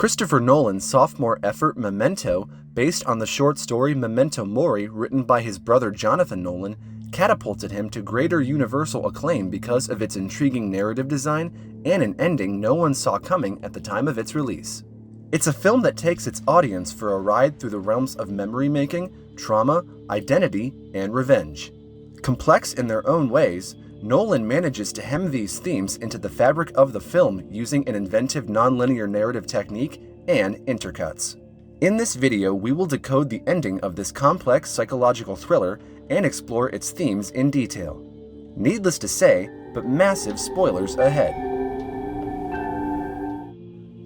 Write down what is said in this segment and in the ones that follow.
Christopher Nolan's sophomore effort Memento, based on the short story Memento Mori written by his brother Jonathan Nolan, catapulted him to greater universal acclaim because of its intriguing narrative design and an ending no one saw coming at the time of its release. It's a film that takes its audience for a ride through the realms of memory making, trauma, identity, and revenge. Complex in their own ways, Nolan manages to hem these themes into the fabric of the film using an inventive nonlinear narrative technique and intercuts. In this video, we will decode the ending of this complex psychological thriller and explore its themes in detail. Needless to say, but massive spoilers ahead.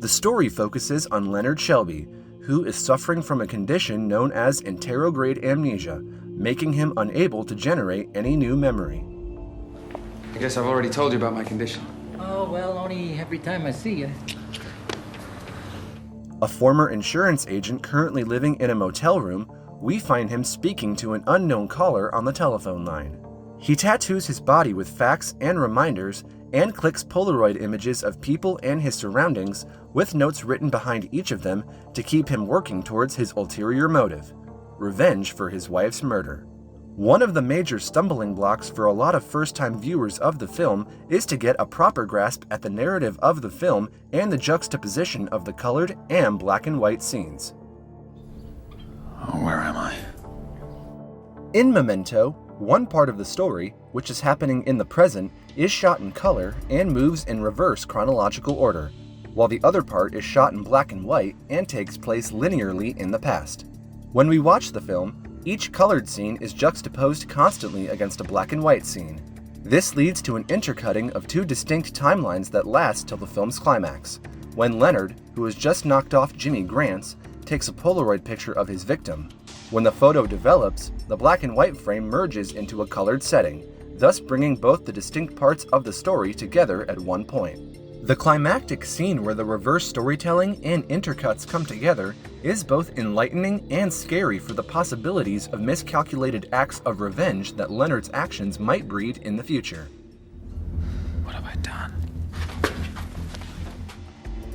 The story focuses on Leonard Shelby, who is suffering from a condition known as interrograde amnesia, making him unable to generate any new memory. I guess I've already told you about my condition. Oh, well, only every time I see you. A former insurance agent currently living in a motel room, we find him speaking to an unknown caller on the telephone line. He tattoos his body with facts and reminders and clicks Polaroid images of people and his surroundings with notes written behind each of them to keep him working towards his ulterior motive: revenge for his wife's murder. One of the major stumbling blocks for a lot of first-time viewers of the film is to get a proper grasp at the narrative of the film and the juxtaposition of the colored and black and white scenes. Oh, where am I? In Memento, one part of the story, which is happening in the present, is shot in color and moves in reverse chronological order, while the other part is shot in black and white and takes place linearly in the past. When we watch the film, each colored scene is juxtaposed constantly against a black and white scene. This leads to an intercutting of two distinct timelines that last till the film's climax, when Leonard, who has just knocked off Jimmy Grants, takes a Polaroid picture of his victim. When the photo develops, the black and white frame merges into a colored setting, thus bringing both the distinct parts of the story together at one point. The climactic scene where the reverse storytelling and intercuts come together is both enlightening and scary for the possibilities of miscalculated acts of revenge that Leonard's actions might breed in the future. What have I done?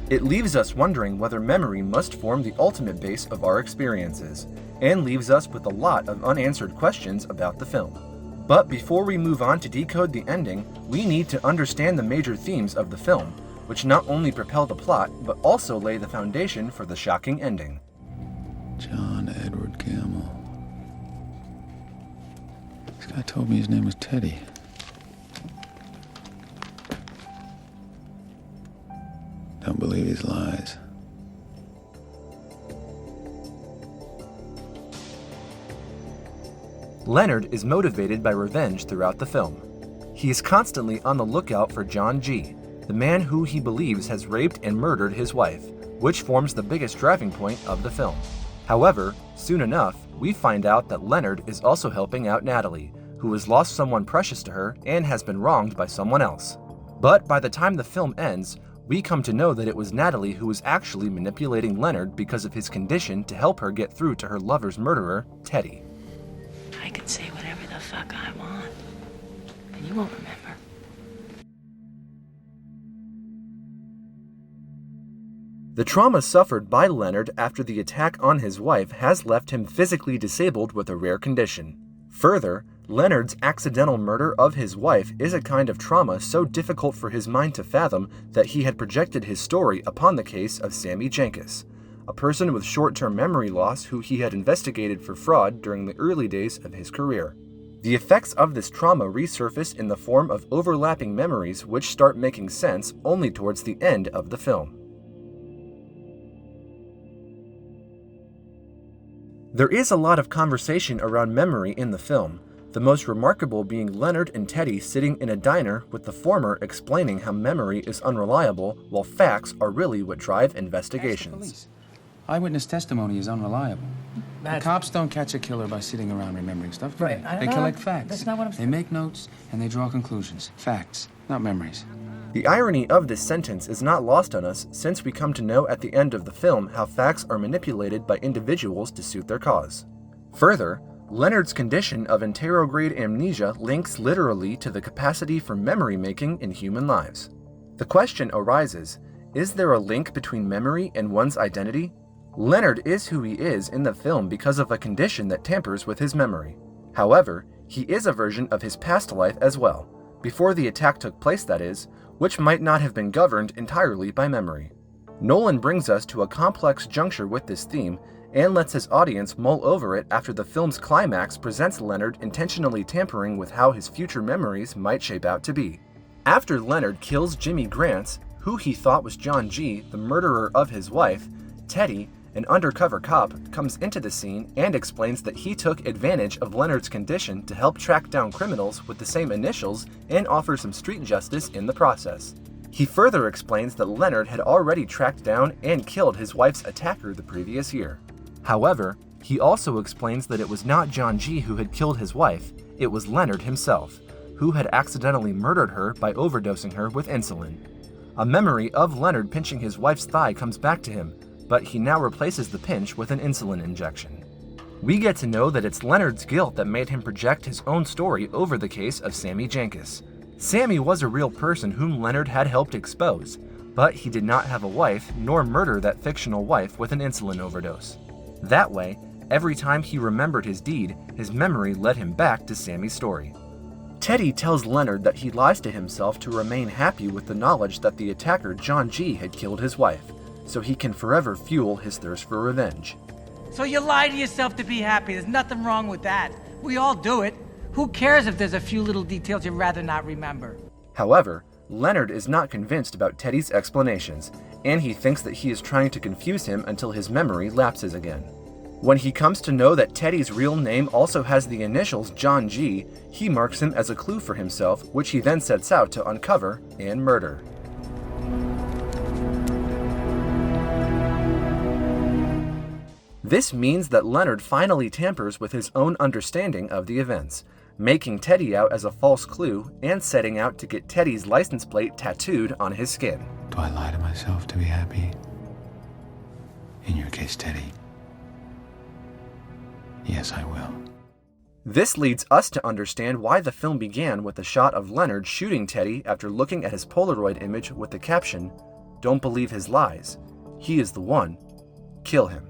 It leaves us wondering whether memory must form the ultimate base of our experiences, and leaves us with a lot of unanswered questions about the film. But before we move on to decode the ending, we need to understand the major themes of the film, which not only propel the plot, but also lay the foundation for the shocking ending. John Edward Gamble. This guy told me his name was Teddy. Don't believe his lies. Leonard is motivated by revenge throughout the film. He is constantly on the lookout for John G., the man who he believes has raped and murdered his wife, which forms the biggest driving point of the film. However, soon enough, we find out that Leonard is also helping out Natalie, who has lost someone precious to her and has been wronged by someone else. But by the time the film ends, we come to know that it was Natalie who was actually manipulating Leonard because of his condition to help her get through to her lover's murderer, Teddy. I can say whatever the fuck I want, and you won't remember. The trauma suffered by Leonard after the attack on his wife has left him physically disabled with a rare condition. Further, Leonard's accidental murder of his wife is a kind of trauma so difficult for his mind to fathom that he had projected his story upon the case of Sammy Jenkins, a person with short-term memory loss who he had investigated for fraud during the early days of his career. The effects of this trauma resurface in the form of overlapping memories which start making sense only towards the end of the film. There is a lot of conversation around memory in the film, the most remarkable being Leonard and Teddy sitting in a diner with the former explaining how memory is unreliable while facts are really what drive investigations. Eyewitness testimony is unreliable. The cops don't catch a killer by sitting around remembering stuff. Right. They collect facts. That's not what I'm saying. They make notes and they draw conclusions. Facts, not memories. The irony of this sentence is not lost on us since we come to know at the end of the film how facts are manipulated by individuals to suit their cause. Further, Leonard's condition of interrograde amnesia links literally to the capacity for memory making in human lives. The question arises, Is there a link between memory and one's identity? Leonard is who he is in the film because of a condition that tampers with his memory. However, he is a version of his past life as well, before the attack took place that is, which might not have been governed entirely by memory. Nolan brings us to a complex juncture with this theme and lets his audience mull over it after the film's climax presents Leonard intentionally tampering with how his future memories might shape out to be. After Leonard kills Jimmy Grants, who he thought was John G., the murderer of his wife, Teddy, an undercover cop, comes into the scene and explains that he took advantage of Leonard's condition to help track down criminals with the same initials and offer some street justice in the process. He further explains that Leonard had already tracked down and killed his wife's attacker the previous year. However, he also explains that it was not John G. who had killed his wife, it was Leonard himself, who had accidentally murdered her by overdosing her with insulin. A memory of Leonard pinching his wife's thigh comes back to him, but he now replaces the pinch with an insulin injection. We get to know that it's Leonard's guilt that made him project his own story over the case of Sammy Jenkins. Sammy was a real person whom Leonard had helped expose, but he did not have a wife nor murder that fictional wife with an insulin overdose. That way, every time he remembered his deed, his memory led him back to Sammy's story. Teddy tells Leonard that he lies to himself to remain happy with the knowledge that the attacker John G. had killed his wife, so he can forever fuel his thirst for revenge. So you lie to yourself to be happy. There's nothing wrong with that. We all do it. Who cares if there's a few little details you'd rather not remember? However, Leonard is not convinced about Teddy's explanations, and he thinks that he is trying to confuse him until his memory lapses again. When he comes to know that Teddy's real name also has the initials John G., he marks him as a clue for himself, which he then sets out to uncover and murder. This means that Leonard finally tampers with his own understanding of the events, making Teddy out as a false clue and setting out to get Teddy's license plate tattooed on his skin. Do I lie to myself to be happy? In your case, Teddy. Yes, I will. This leads us to understand why the film began with a shot of Leonard shooting Teddy after looking at his Polaroid image with the caption, "Don't believe his lies. He is the one. Kill him."